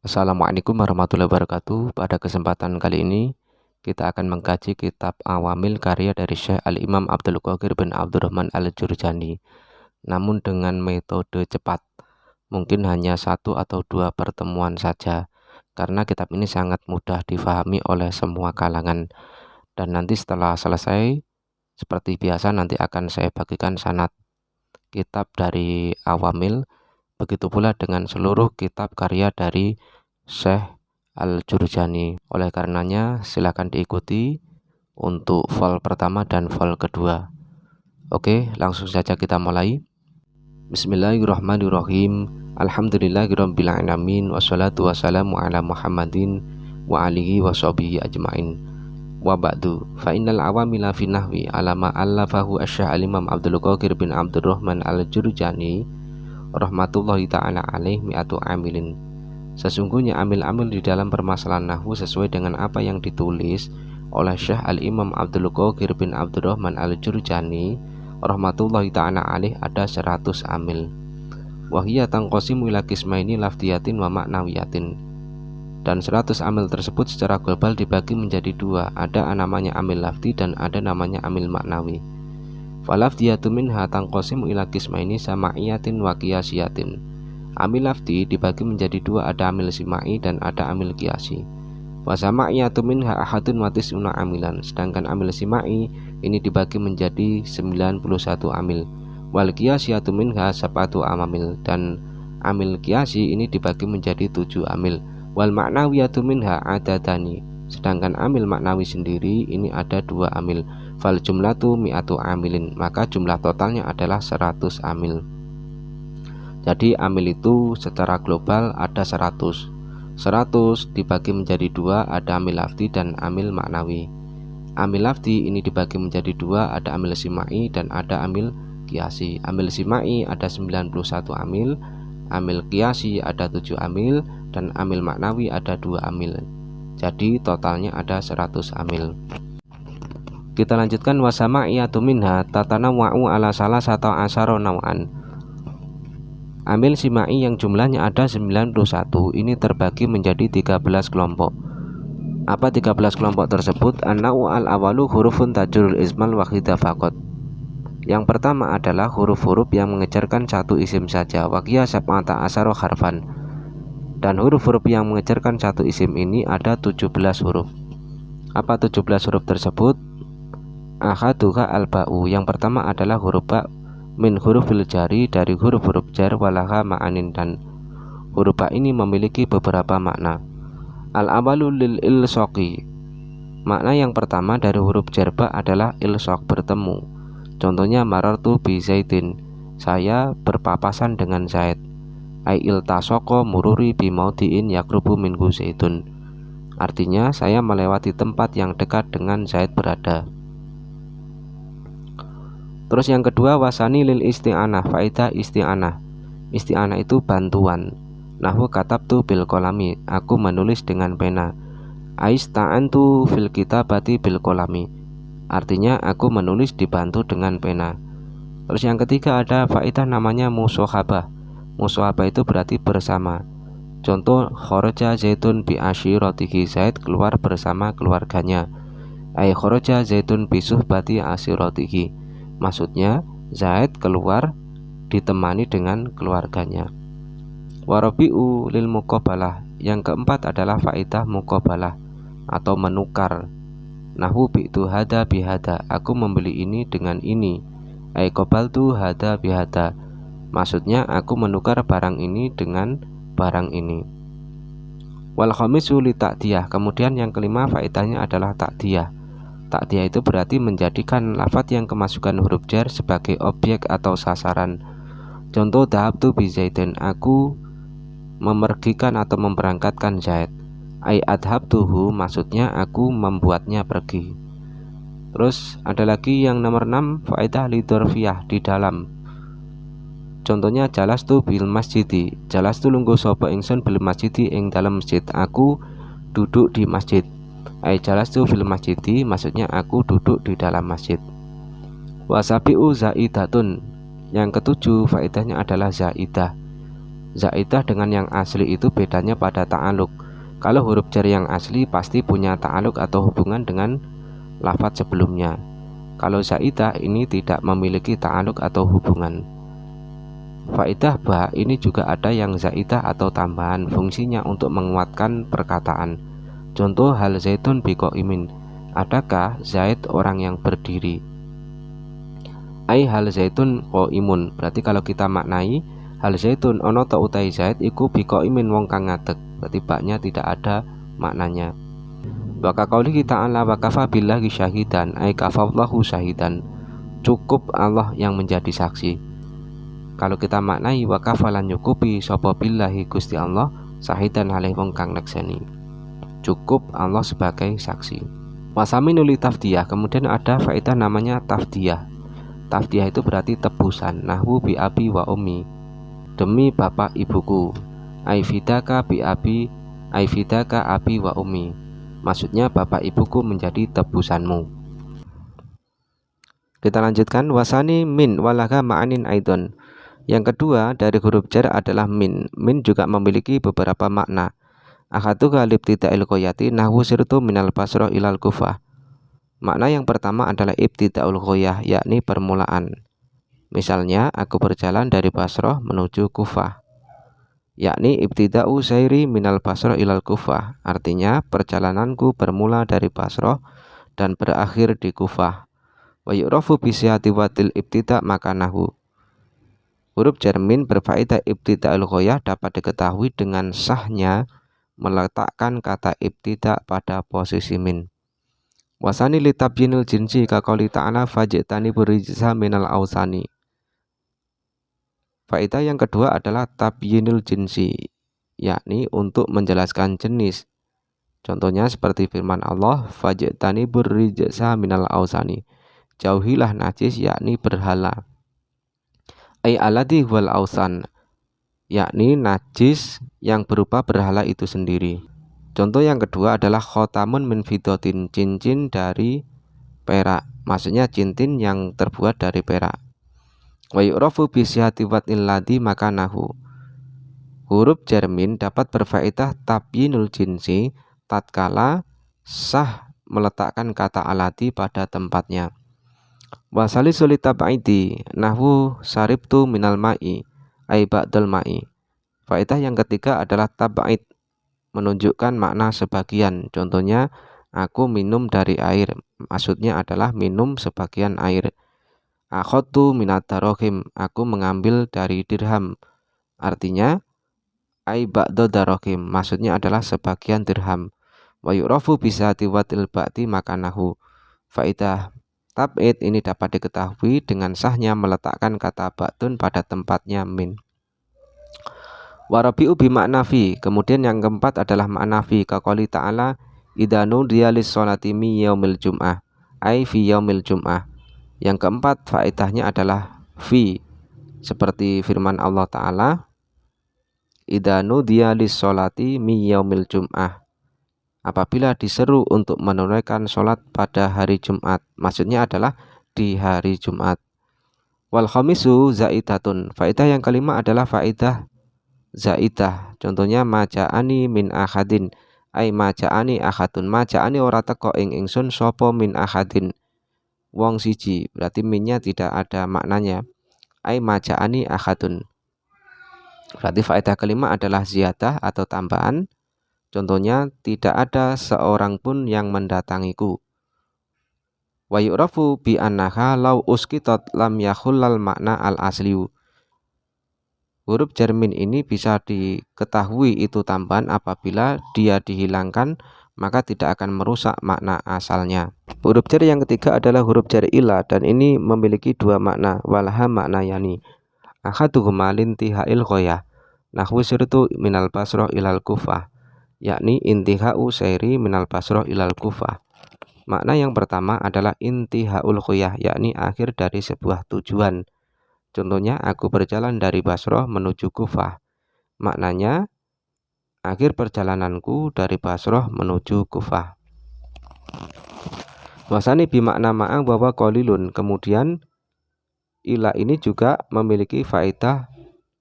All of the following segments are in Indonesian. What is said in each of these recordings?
Assalamualaikum warahmatullahi wabarakatuh. Pada kesempatan kali ini kita akan mengkaji kitab Awamil karya dari Syekh Al-Imam Abdul Qadir bin Abdurrahman Al-Jurjani, namun dengan metode cepat. Mungkin hanya satu atau dua pertemuan saja, karena kitab ini sangat mudah difahami oleh semua kalangan. Dan nanti setelah selesai, seperti biasa nanti akan saya bagikan sanad kitab dari Awamil. Begitu pula dengan seluruh kitab karya dari Syekh Al-Jurjani. Oleh karenanya silakan diikuti untuk file pertama dan file kedua. Oke, langsung saja kita mulai. Bismillahirrahmanirrahim. Alhamdulillahirabbil alamin wassalatu wassalamu ala Muhammadin wa alihi washabihi ajmain. Wa ba'du, fa innal awamila fi nahwi ala ma allafahu asy-Syekh Al-Imam Abdul Qadir bin Abdurrahman Al-Jurjani rahmatullahi ta'ala alaih mi'atu amilin. Sesungguhnya amil-amil di dalam permasalahan nahwu sesuai dengan apa yang ditulis oleh Syekh Al-Imam Abdul Qadir bin Abdurrahman Al-Jurjani rahmatullahi ta'ala alaih ada 100 amil. Wahiyya tanqasimu ila qismaini lafdiyatin wa ma'nawiyatin. Dan 100 amil tersebut secara global dibagi menjadi dua, ada namanya amil lafdi dan ada namanya amil maknawi. Falafdiyatu minha tanqasimu ila qismaini sama'iyatin wa qiyasiyatin. Amil lafdi dibagi menjadi dua, ada amil sima'i dan ada amil qiyasi. Wa sama'iyatu minha ahadun wa tis'una amilan. Sedangkan amil sima'i ini dibagi menjadi 91 amil. Wal qiyasiyatu minha sab'atu amil, dan amil qiyasi ini dibagi menjadi 7 amil. Wal ma'nawiyatu minha adadani. Sedangkan amil maknawi sendiri ini ada 2 amil. Fal jumlatu mi'atu amilin, maka jumlah totalnya adalah 100 amil. Jadi amil itu secara global ada 100. 100 dibagi menjadi dua, ada amil lafdi dan amil maknawi. Amil lafdi ini dibagi menjadi dua, ada amil sima'i dan ada amil qiyasi. Amil sima'i ada 91 amil, amil qiyasi ada 7 amil, dan amil maknawi ada 2 amil. Jadi totalnya ada 100 amil. Kita lanjutkan. Wasama'iyatu minha tatanawwa'u ala salasata asyara naw'an. Amil sima'i yang jumlahnya ada 91 ini terbagi menjadi 13 kelompok. Apa 13 kelompok tersebut? An-naw'u al-awalu hurufun tajrul ismal wahida faqat. Yang pertama adalah huruf-huruf yang mengejarkan satu isim saja, waqiya sab'ata asyara harfan. Dan huruf-huruf yang mengejarkan satu isim ini ada 17 huruf. Apa 17 huruf tersebut? Ahaduha al-ba'u, yang pertama adalah huruf ba, min hurufil jari, dari huruf-huruf jar, walaha ma'anin, dan huruf ba ini memiliki beberapa makna. Al-awalu lil ilsoqi, makna yang pertama dari huruf jar ba adalah ilsoq, bertemu. Contohnya marartu bi zaidin, saya berpapasan dengan Zaid. Ai iltasoko mururi bi maudiin yakrubu minhu zaidun, artinya saya melewati tempat yang dekat dengan Zaid berada. Terus yang kedua, wasani lil isti'anah, faedah isti'anah. Isti'anah itu bantuan. Nahwu katabtu bil kolami, aku menulis dengan pena. Aista'antu fil kitabati bil kolami, artinya aku menulis dibantu dengan pena. Terus yang ketiga ada faedah namanya musohabah. Musohabah itu berarti bersama. Contoh, kharaja zaitun bi asyiratihi, Zaid keluar bersama keluarganya. Ai kharaja zaitun bi suhbati asyiratihi, maksudnya Zaid keluar ditemani dengan keluarganya. Warabi'u lil muqabalah, yang keempat adalah faedah muqabalah atau menukar. Nahwu bi'tu hada bihada, aku membeli ini dengan ini. Ai qabaltu hada bihada, maksudnya aku menukar barang ini dengan barang ini. Wal khamisu li ta'diyah, kemudian yang kelima faedahnya adalah ta'diyah. Ta'diyah itu berarti menjadikan lafadz yang kemasukan huruf jar sebagai objek atau sasaran. Contoh, dhahabtu bi zaidin, aku memergikan atau memberangkatkan Zaid. Ai adhabtuhu, maksudnya aku membuatnya pergi. Terus ada lagi yang nomor 6, faedah lidorfiyah, di dalam. Contohnya jalastu bil masjidi, jalastu lungguh sapa ingsun bil masjidi ing dalam masjid, aku duduk di masjid. Ai jalastu fil masjidi, maksudnya aku duduk di dalam masjid. Wasabi'u zaidatun, yang ketujuh faedahnya adalah zaidah. Zaidah dengan yang asli itu bedanya pada ta'aluk. Kalau huruf jar yang asli pasti punya ta'aluk atau hubungan dengan lafadz sebelumnya. Kalau zaidah ini tidak memiliki ta'aluk atau hubungan. Faedah ba ini juga ada yang zaidah atau tambahan, fungsinya untuk menguatkan perkataan. Contoh hal zaitun biqaimin, adakah Zaid orang yang berdiri? Ai hal zaitun qaimun, berarti kalau kita maknai hal zaitun ono ta utai Zaid iku biqaimin wong kang ngadeg, berarti baknya tidak ada maknanya. Wa qauli ta'ala wa kafa billahi syahidan, ai kafallahu syahidan, cukup Allah yang menjadi saksi. Kalau kita maknai wa kafalan nyukupi sapa billahi Gusti Allah syahidan alaihi wong kang nekseni, cukup Allah sebagai saksi. Wasami nuli tafdiyah, kemudian ada faedah namanya tafdiyah. Tafdiyah itu berarti tebusan. Nahwu bi abi wa ummi, demi bapak ibuku. Aifidaka bi abi, aifidaka abi wa ummi, maksudnya bapak ibuku menjadi tebusanmu. Kita lanjutkan. Wasani min walaga ma'anin aidon. Yang kedua dari huruf jar adalah min. Min juga memiliki beberapa makna. Akhatuka libtida'il qoyati nahwu sirtu minal basroh ilal kufah. Makna yang pertama adalah ibtida'ul qoyah, yakni permulaan. Misalnya aku berjalan dari Basroh menuju Kufah, yakni ibtida'u sairi minal Basroh ilal Kufah, artinya perjalananku bermula dari Basroh dan berakhir di Kufah. Wa yu'rafu bisihati watil ibtida' makanahu. Huruf jar min berfaedah ibtida'ul qoyah dapat diketahui dengan sahnya meletakkan kata ibtida pada posisi min. Wasani litabyinil jinsi kaqouli ta'ala faj'tani burijsa minal ausani. Faedah yang kedua adalah tabyinil jinsi, yakni untuk menjelaskan jenis. Contohnya seperti firman Allah faj'tani burijsa minal ausani, jauhilah najis yakni berhala. Ai alladhi wal ausan, yakni najis yang berupa berhala itu sendiri. Contoh yang kedua adalah khotamun min fiddatin, cincin dari perak, maksudnya cincin yang terbuat dari perak. Wa yu'rafu bi sihhati watil ladzi makanahu. Huruf jar min dapat berfaedah tabyinul jinsi tatkala sah meletakkan kata alati pada tempatnya. Wa salisul tabaidi nahwu saribtu minal ma'i ai ba'dal ma'i. Faedah yang ketiga adalah tabaid, menunjukkan makna sebagian. Contohnya aku minum dari air, maksudnya adalah minum sebagian air. Akhadtu minad darahim, aku mengambil dari dirham, artinya ai ba'da darahim, maksudnya adalah sebagian dirham. Wa yu'rafu bisati watil ba'ti makanahu. Faedah tab'id ini dapat diketahui dengan sahnya meletakkan kata ba'tun pada tempatnya min. Warabi'u bimakna fi, kemudian yang keempat adalah makna fi kaqouli ta'ala idanu dialis sholati mi yaumil jum'ah, ai fi yaumil jum'ah. Yang keempat faedahnya adalah fi, seperti firman Allah Ta'ala idanu dialis sholati mi yaumil jum'ah, apabila diseru untuk menunaikan sholat pada hari Jumat, maksudnya adalah di hari Jumat. Wal khamisu zaidatun, faedah yang kelima adalah faedah zaidah. Contohnya maja'ani min ahadin, ai maja'ani ahadun, maja'ani ora teko ing ingsun sapa min ahadin, wong siji, berarti minnya tidak ada maknanya. Ai maja'ani ahadun, berarti faedah kelima adalah ziyadah atau tambahan. Contohnya tidak ada seorang pun yang mendatangiku. Wa yu'rafu bi annaha law uskitat lam yakhullal makna al asliu. Huruf jar min ini bisa diketahui itu tambahan apabila dia dihilangkan, maka tidak akan merusak makna asalnya. Huruf jar yang ketiga adalah huruf jar ila, dan ini memiliki dua makna, walaha makna yani. Ahaduhuma lintihail ghoyah, nahwu sirtu minal basroh ilal kufah, yakni intihau sairi minal basroh ilal kufah. Makna yang pertama adalah intihaul ghoyah, yakni akhir dari sebuah tujuan. Contohnya aku berjalan dari Basroh menuju Kufah, maknanya akhir perjalananku dari Basroh menuju Kufah. Wasani bimakna ma'ang bahwa qalilun, kemudian ila ini juga memiliki faedah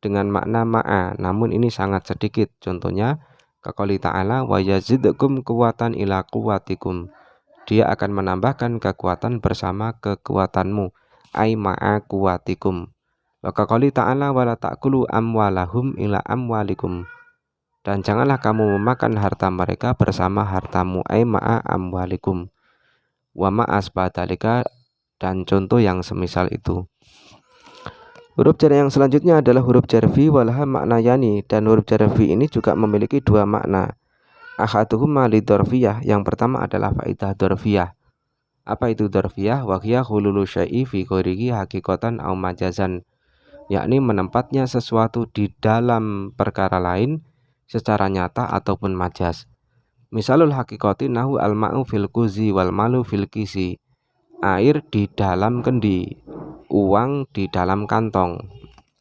dengan makna ma'a, namun ini sangat sedikit. Contohnya kaqouli ta'ala wa yazidkum quwwatan ila quwwatikum. Dia akan menambahkan kekuatan bersama kekuatanmu, ai ma'a quwwatikum. Wa kaqouli ta'ala wala ta'kulu amwalahum ila amwalikum. Dan janganlah kamu memakan harta mereka bersama hartamu, ai ma'a amwalikum. Wa ma'asbadalika, dan contoh yang semisal itu. Huruf jar yang selanjutnya adalah huruf jar fi walaha maknayani, dan huruf jar fi ini juga memiliki dua makna. Ahaduhuma lidorfiyah, yang pertama adalah faidah dorfiyah. Apa itu dorfiyah? Wa hiya hululu syai'i fi ghairihi hakikatan au majazan, yakni menempatnya sesuatu di dalam perkara lain secara nyata ataupun majaz. Misalul hakikati nahu al-ma'u fil kuzi wal malu fil kisi. Air di dalam kendi, uang di dalam kantong.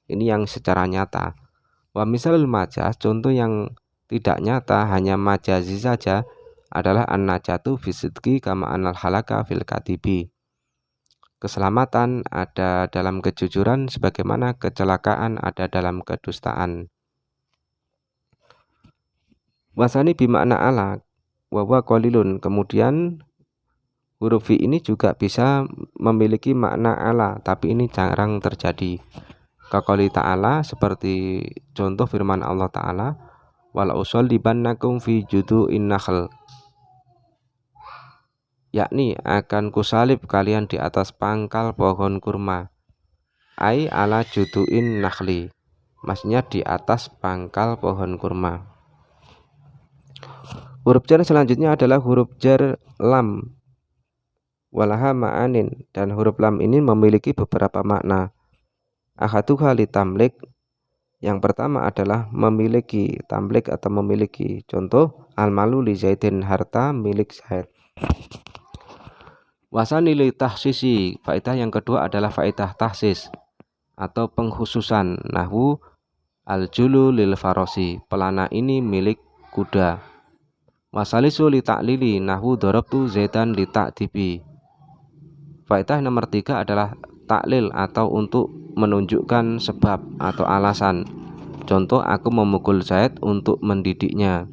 Ini yang secara nyata. Wa misalul majaz, contoh yang tidak nyata, hanya majazi saja, adalah an-najatu fisidqi kama anal halaka fil katibi. Keselamatan ada dalam kejujuran sebagaimana kecelakaan ada dalam kedustaan. Wasani bimakna ala wa huwa qalilun. Kemudian huruf fi ini juga bisa memiliki makna ala, tapi ini jarang terjadi. Kaqouli ta'ala, seperti contoh firman Allah Ta'ala, wala usollibannakum fi judu'in nakhl, yakni akan kusalib kalian di atas pangkal pohon kurma, ai ala judu'in nakhli, maksudnya di atas pangkal pohon kurma. Huruf jar selanjutnya adalah huruf jar lam walaha ma'anin, dan huruf lam ini memiliki beberapa makna. Ahaduha li tamlik, yang pertama adalah memiliki, tamlik atau memiliki. Contoh al-malu li zaidin, harta milik Zaid. Wasani li tahsisi, faedah yang kedua adalah faedah tahsis atau pengkhususan. Nahwu al-julu lil farosi, pelana ini milik kuda. Wasalisu li ta'lili, nahwu darabtu zaidan li ta'dibi. Faedah nomor 3 adalah taklil atau untuk menunjukkan sebab atau alasan. Contoh aku memukul Zaid untuk mendidiknya.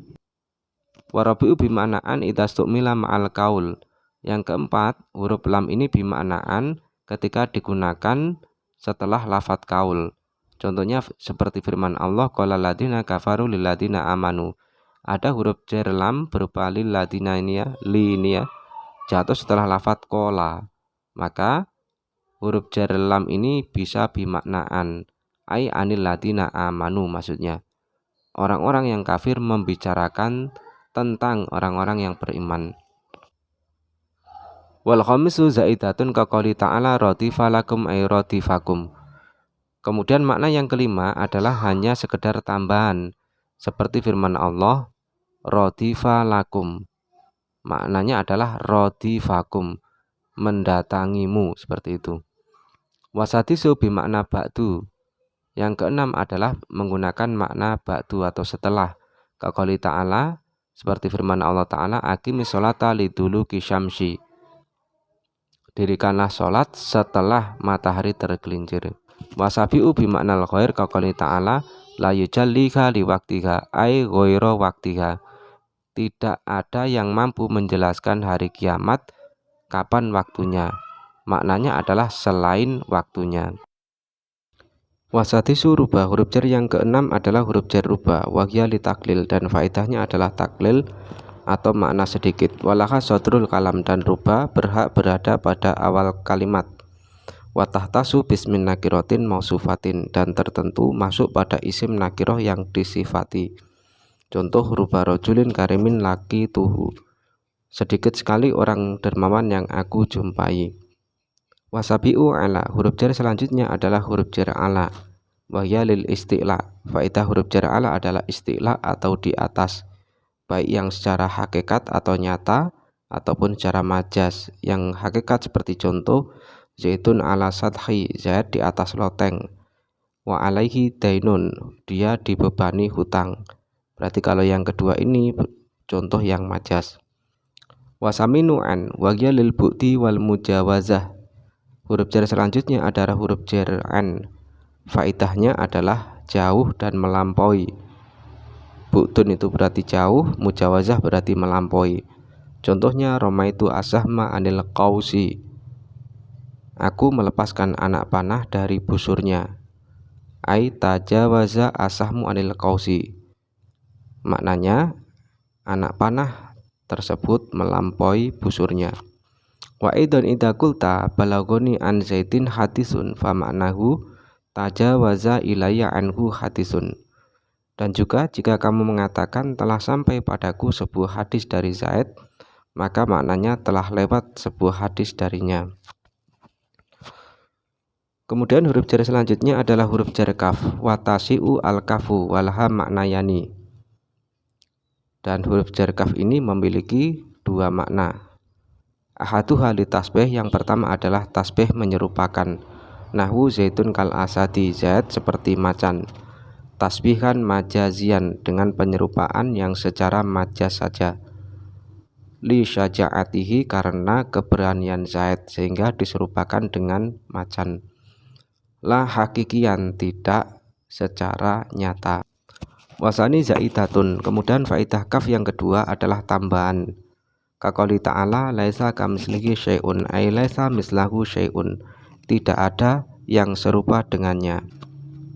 Warabi'u bimaknaan idastukmila ma'al kaul. Yang keempat, huruf lam ini bimaknaan ketika digunakan setelah lafadz kaul. Contohnya seperti firman Allah, qala ladina kafaru lil ladina amanu. Ada huruf jar lam berupa lil ladina ini ya, jatuh setelah lafadz qala. Maka huruf jar lam ini bisa bimaknaan, ai anil ladina amanu, maksudnya orang-orang yang kafir membicarakan tentang orang-orang yang beriman. Wal khamisu zaidatun kaqouli ta'ala radifa lakum ay radifakum. Kemudian makna yang kelima adalah hanya sekedar tambahan, seperti firman Allah radifa lakum. Maknanya adalah radifakum, mendatangimu, seperti itu. Wasadisu bimakna ba'du. Yang keenam adalah menggunakan makna ba'du atau setelah. Kaqouli ta'ala, seperti firman Allah Ta'ala, aqimis sholata liduluki syamsi. Dirikanlah sholat setelah matahari tergelincir. Wasabi'u bimakna al-khair, kaqouli ta'ala, la yujallika liwaktiha ay ghaira waktiha. Tidak ada yang mampu menjelaskan hari kiamat kapan waktunya. Maknanya adalah selain waktunya. Wasadisu rubah, huruf jar yang keenam adalah huruf jar rubah, wahya li taklil, dan faedahnya adalah taklil atau makna sedikit. Walaha sodrul kalam, dan rubah berhak berada pada awal kalimat. Watahtasu bismin nakirotin mausufatin, dan tertentu masuk pada isim nakiroh yang disifati. Contoh rubah rojulin karimin laki tuhu, sedikit sekali orang dermawan yang aku jumpai. Wasabi'u ala, huruf jar selanjutnya adalah huruf jar ala, wahya lil isti'la. Faedah huruf jar ala adalah isti'la atau di atas, baik yang secara hakikat atau nyata ataupun secara majaz. Yang hakikat seperti contoh zaitun ala sadhi, Zaid di atas loteng. Wa alaihi dainun, dia dibebani hutang. Berarti kalau yang kedua ini contoh yang majaz. Wasaminu an, wahya lil bu'ti wal mujawazah. Huruf jar selanjutnya adalah huruf jar an. Faedahnya adalah jauh dan melampaui. Bu'dun itu berarti jauh, mujawazah berarti melampaui. Contohnya romaitu asahma anil qausi. Aku melepaskan anak panah dari busurnya. Ai tajawaza asahmu anil qausi. Maknanya anak panah tersebut melampaui busurnya. Wa idzan idza qulta balagoni an zaitin hadisun fa maknahu tajawaza ilayya anhu hadisun. Dan juga jika kamu mengatakan telah sampai padaku sebuah hadis dari Zaid, maka maknanya telah lewat sebuah hadis darinya. Kemudian huruf jar selanjutnya adalah huruf jar kaf. Watasi'u al-kafu walaha maknayani. Dan huruf jar kaf ini memiliki dua makna. Ahaduha li tasbih, yang pertama adalah tasbih menyerupakan. Nahwu zaitun kal asadi, Zaid seperti macan. Tasbihan majazian, dengan penyerupaan yang secara majaz saja. Li syaja'atihi, karena keberanian Zaid sehingga diserupakan dengan macan. La hakikian, tidak secara nyata. Wasani zaidatun, kemudian faidah kaf yang kedua adalah tambahan. Kaqouli ta'ala laisa kamitslihi syai'un, ai laisa mislahu syai'un, tidak ada yang serupa dengannya.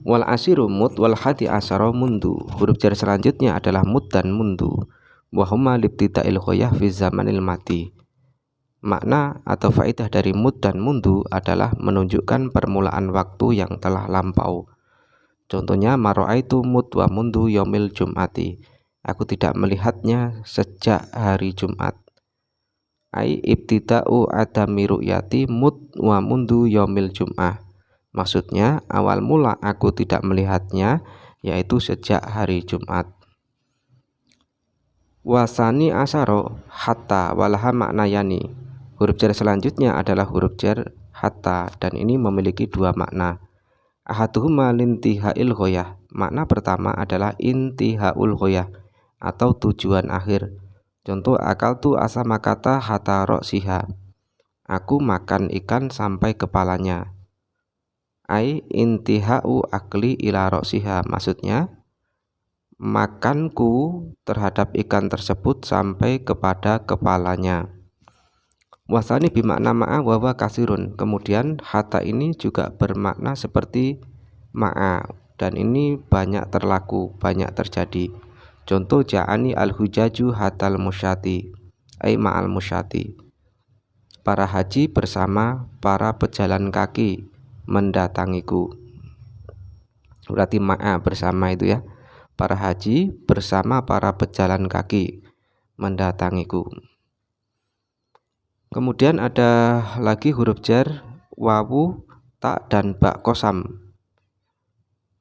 Wal asiru mud wal hadi asyara mundu, huruf jar selanjutnya adalah mud dan mundu. Wa huma libtida'il ghayah fi zamanil mati. Makna atau faidah dari mud dan mundu adalah menunjukkan permulaan waktu yang telah lampau. Contohnya mara'aitu mud wa mundu yaumil jum'ati, aku tidak melihatnya sejak hari Jumat. Ai ibtida'u adami ru'yati mud wa mundu yaumil jum'ah, maksudnya awal mula aku tidak melihatnya yaitu sejak hari Jumat. Wasani asyaro hatta walaha maknayani, huruf jar selanjutnya adalah huruf jar hatta, dan ini memiliki dua makna. Ahaduhuma lintihail ghayah, makna pertama adalah intihaul ghayah atau tujuan akhir. Contoh akaltu asamakata hatta ro'siha, aku makan ikan sampai kepalanya. Ai intihau akli ila ro'siha, maksudnya makanku terhadap ikan tersebut sampai kepada kepalanya. Wasani bimakna ma'a wawa kasirun, kemudian hatta ini juga bermakna seperti ma'a, dan ini banyak terlaku, banyak terjadi. Contoh ja'ani al-hujaju hatal musyati, ai ma'al musyati, para haji bersama para pejalan kaki mendatangiku. Berarti ma'a bersama itu ya, para haji bersama para pejalan kaki mendatangiku. Kemudian ada lagi huruf jar wawu, ta dan ba qasam.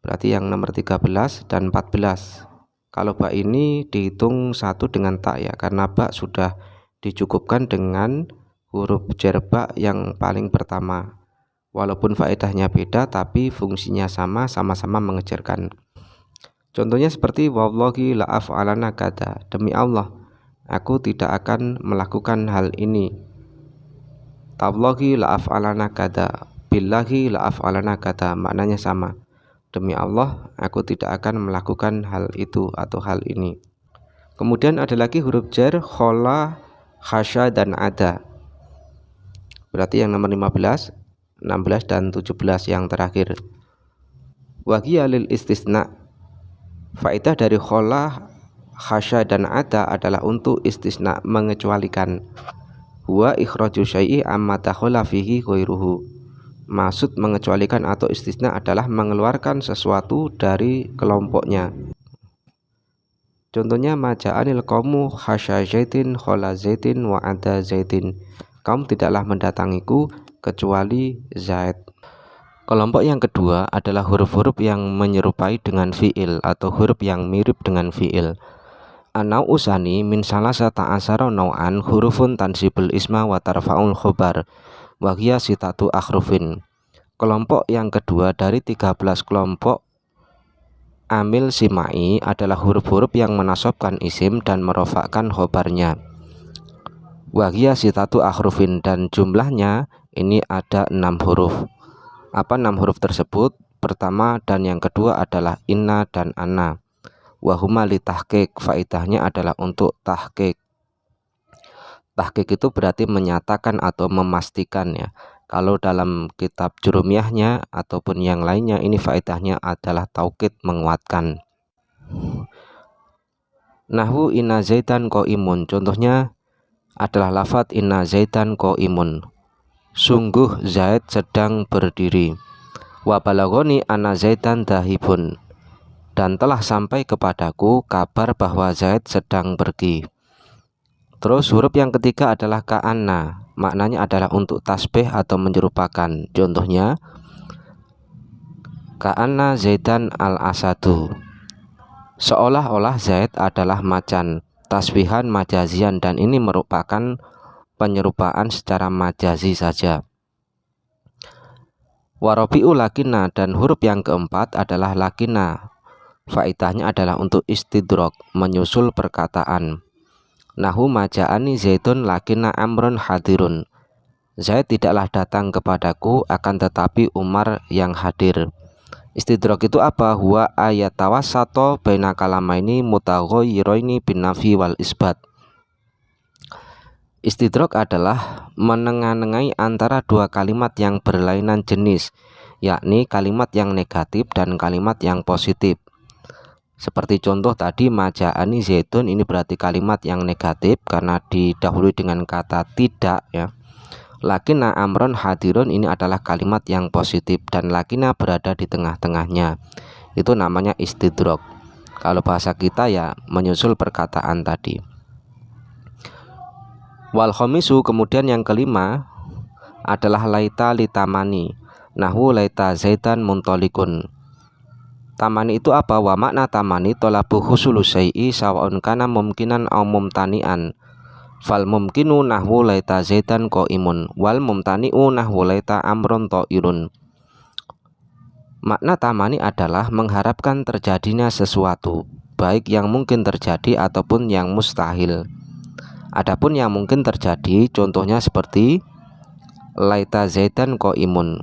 Berarti yang nomor 13 dan 14. Kalau ba ini dihitung satu dengan ta ya, karena ba sudah dicukupkan dengan huruf jar ba yang paling pertama. Walaupun faedahnya beda tapi fungsinya sama, sama-sama mengejarkan. Contohnya seperti wallahi la af'alana kada, demi Allah aku tidak akan melakukan hal ini. Tallahi la af'alana kada, billahi la af'alana kada, maknanya sama. Demi Allah aku tidak akan melakukan hal itu atau hal ini. Kemudian ada lagi huruf jar khola, khasya dan ada. Berarti yang nomor 15, 16 dan 17 yang terakhir. Wahiya lil istisna, faedah dari khola, khasya dan ada adalah untuk istisna, mengecualikan. Huwa ikhraju syai'i amma dakhala fihi ghairuhu, maksud mengecualikan atau istisna adalah mengeluarkan sesuatu dari kelompoknya. Contohnya maja'anil qaumu khasya zaitin khola zaitin wa ada zaitin, kaum tidaklah mendatangiku kecuali Zaid. Kelompok yang kedua adalah huruf-huruf yang menyerupai dengan fi'il atau huruf yang mirip dengan fi'il. Anau usani min salasata asara nau'an hurufun tansibul isma wa tarfa'ul khobar wa hiya sitatu akhrufin. Kelompok yang kedua dari 13 kelompok amil simai adalah huruf-huruf yang menasobkan isim dan merofakkan khobarnya. Wa hiya sitatu akhrufin, dan jumlahnya ini ada 6 huruf. Apa 6 huruf tersebut? pertama dan yang kedua adalah inna dan anna. Wahuma li tahqiq, faidahnya adalah untuk tahqiq. Tahqiq itu berarti menyatakan atau memastikan ya. Kalau dalam kitab jurumiyahnya ataupun yang lainnya ini faedahnya adalah taukid, menguatkan. Nahwu inna zaidan qaimun, contohnya adalah lafadz inna zaidan qaimun, sungguh Zaid sedang berdiri. Wa balagoni anna zaidan dahibun, dan telah sampai kepadaku kabar bahwa Zaid sedang pergi. Terus huruf yang ketiga adalah ka'anna, maknanya adalah untuk tasbih atau menyerupakan. Contohnya ka'anna zaidan al-asadu, seolah-olah Zaid adalah macan, tasbihan majazian, dan ini merupakan penyerupaan secara majazi saja. Warobi'u lakina, dan huruf yang keempat adalah lakina, faidahnya adalah untuk istidrok, menyusul perkataan. Nahu maja'ani zaidun lakina amrun hadirun, Zaid tidaklah datang kepadaku akan tetapi Umar yang hadir. Istidrok itu apa? Huwa ayatawassato baina kalamaini mutaghayyiroini bin nafi wal isbat. Istidrok adalah menengah-nengai antara dua kalimat yang berlainan jenis, yakni kalimat yang negatif dan kalimat yang positif. Seperti contoh tadi maja'ani zaitun, ini berarti kalimat yang negatif karena didahului dengan kata tidak ya. Lakina amron hadirun, ini adalah kalimat yang positif dan lakina berada di tengah-tengahnya. Itu namanya istidrok. Kalau bahasa kita ya menyusul perkataan tadi. Wal khomisu, kemudian yang kelima adalah laita litamani. Nahwu laita zaitan muntolikun. Tamani itu apa? Wa makna tamani tolabu husulu syai'i sawaun kana mumkinan au mumtani'an. Fal mumkinu nahwu laita zaitan qaimun wal mumtani'u nahwu laita amrun ta'irun. Makna tamani adalah mengharapkan terjadinya sesuatu, baik yang mungkin terjadi ataupun yang mustahil. Adapun yang mungkin terjadi contohnya seperti laita zaitan qaimun,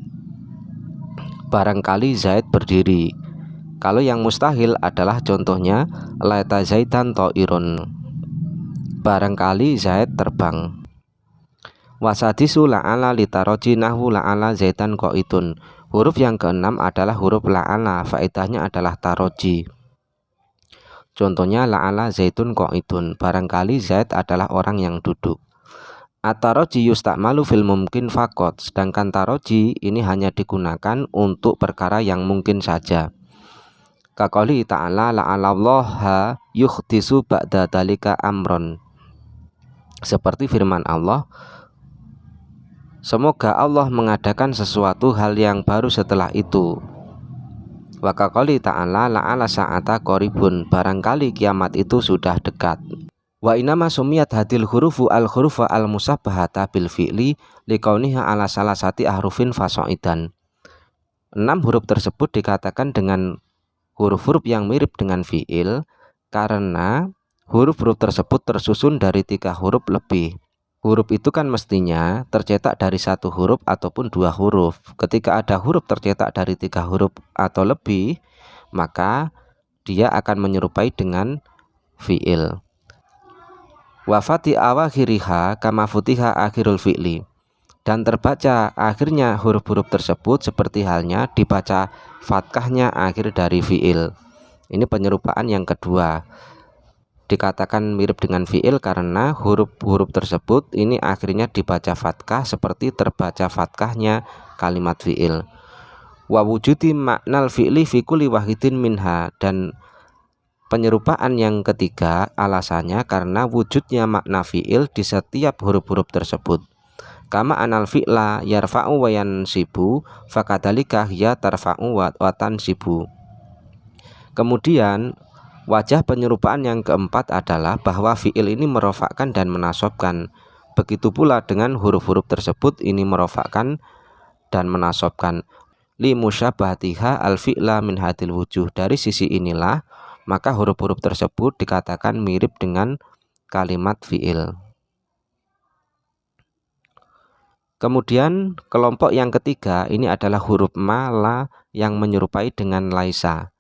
barangkali Zaid berdiri. Kalau yang mustahil adalah contohnya laita zaitan ta'irun, barangkali Zaid terbang. Wasadisu la'ala litaroji nahwu la'ala zaitan qa'idun. Huruf yang keenam adalah huruf la'ala, faedahnya adalah taroji. Contohnya la'ala zaitun qa'idun, barangkali Zaid adalah orang yang duduk. At-taroji yustakmalu fil mumkin faqat, sedangkan taroji ini hanya digunakan untuk perkara yang mungkin saja. Kaqouli ta'ala la'alallaha yukhdisu ba'da dalika amron, seperti firman Allah, semoga Allah mengadakan sesuatu hal yang baru setelah itu. Wa kaqouli ta'ala la'ala sa'ata qoribun, barangkali kiamat itu sudah dekat. Wa inama sumiyat hadil hurufu al-hurufa al-musabbahata bil fi'li liqauniha ala salasati ahrufin fasoidan. 6 huruf tersebut dikatakan dengan huruf-huruf yang mirip dengan fi'il karena huruf-huruf tersebut tersusun dari 3 huruf lebih. Huruf itu kan mestinya tercetak dari 1 huruf ataupun 2 huruf. Ketika ada huruf tercetak dari 3 huruf atau lebih, maka dia akan menyerupai dengan fi'il. Wa fati awakhiriha kama futiha akhirul fi'li, dan terbaca akhirnya huruf-huruf tersebut seperti halnya dibaca fathahnya akhir dari fi'il. Ini penyerupaan yang kedua. Dikatakan mirip dengan fi'il karena huruf-huruf tersebut ini akhirnya dibaca fathah seperti terbaca fathahnya kalimat fi'il. Wa wujudi maknal fi'li fi kulli wahidin minha, dan penyerupaan yang ketiga alasannya karena wujudnya makna fi'il di setiap huruf-huruf tersebut. Kama anal fi'la yarfa'u wa yansibu fakadhalika hiya tarfa'u wa tansibu. Kemudian wajah penyerupaan yang keempat adalah bahwa fi'il ini merofakkan dan menasobkan. Begitu pula dengan huruf-huruf tersebut ini merofakkan dan menasobkan. Li musyabahatiha al-fi'la min hadil wujuh. Dari sisi inilah maka huruf-huruf tersebut dikatakan mirip dengan kalimat fi'il. Kemudian kelompok yang ketiga ini adalah huruf ma, la, yang menyerupai dengan laisa.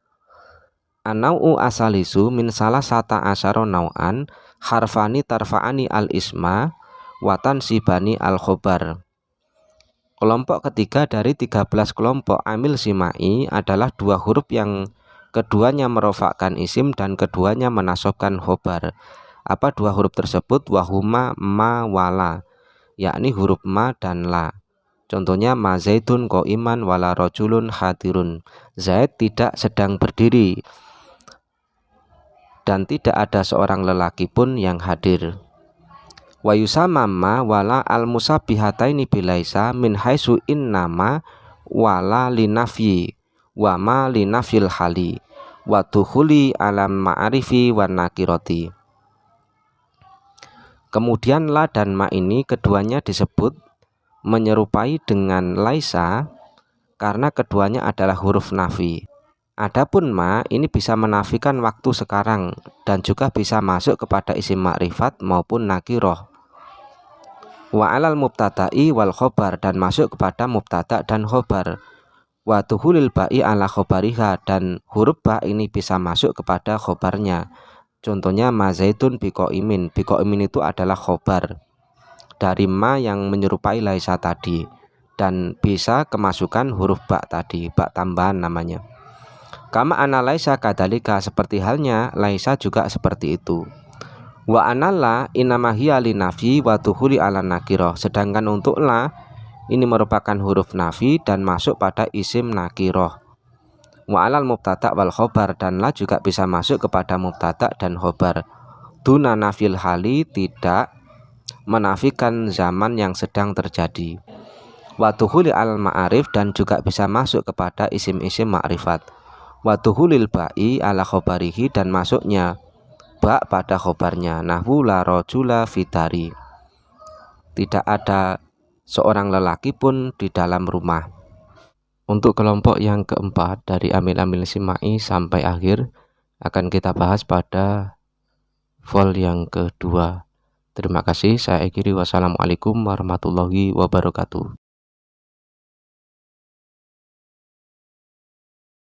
An-nau'u asalisu min salah sata asyara nau'an harfani tarfa'ani al-isma watan sibani al-khobar. Kelompok ketiga dari 13 kelompok amil simai adalah dua huruf yang keduanya merofakkan isim dan keduanya menasobkan khobar. Apa dua huruf tersebut? Wahuma ma wala, yakni huruf ma dan la. Contohnya ma zaidun qaiman wala rajulun hadirun. Zaid tidak sedang berdiri dan tidak ada seorang lelaki pun yang hadir. Wa yusama ma wala al musabbihataini bilaisa min haitsu innama wala linafyi wa ma linafyil hali wa dukhuli alam ma'arifi wan nakirati. Kemudian la dan ma ini keduanya disebut menyerupai dengan laisa karena keduanya adalah huruf nafi. Adapun ma ini bisa menafikan waktu sekarang dan juga bisa masuk kepada isim makrifat maupun nakiroh. Wa alal mubtada'i wal khobar, dan masuk kepada mubtada dan khobar. Wa tuhulil ba'i ala khobariha, dan huruf ba ini bisa masuk kepada khobarnya. Contohnya ma zaitun biqaimin. Biqaimin itu adalah khobar dari ma yang menyerupai laisa tadi, dan bisa kemasukan huruf ba tadi, ba tambahan namanya. Kama ana laisa kadalika, seperti halnya laisa juga seperti itu. Wa analla inamahiyya linafi wa tuhuli ala nakiroh, sedangkan untuk la ini merupakan huruf nafi dan masuk pada isim nakiroh. Wa alal mubtada wal khobar, dan la juga bisa masuk kepada mubtada dan khobar. Duna nafil hali, tidak menafikan zaman yang sedang terjadi. Wa tuhuli al ma'arif, dan juga bisa masuk kepada isim-isim ma'rifat. Wa tuhulil ba'i ala khobarihi, dan masuknya ba pada khobarnya. Nahwu la rajula fitari, tidak ada seorang lelaki pun di dalam rumah. Untuk kelompok yang keempat dari amil-amil simai sampai akhir akan kita bahas pada vol yang kedua. Terima kasih, saya akhiri. Wassalamualaikum warahmatullahi wabarakatuh.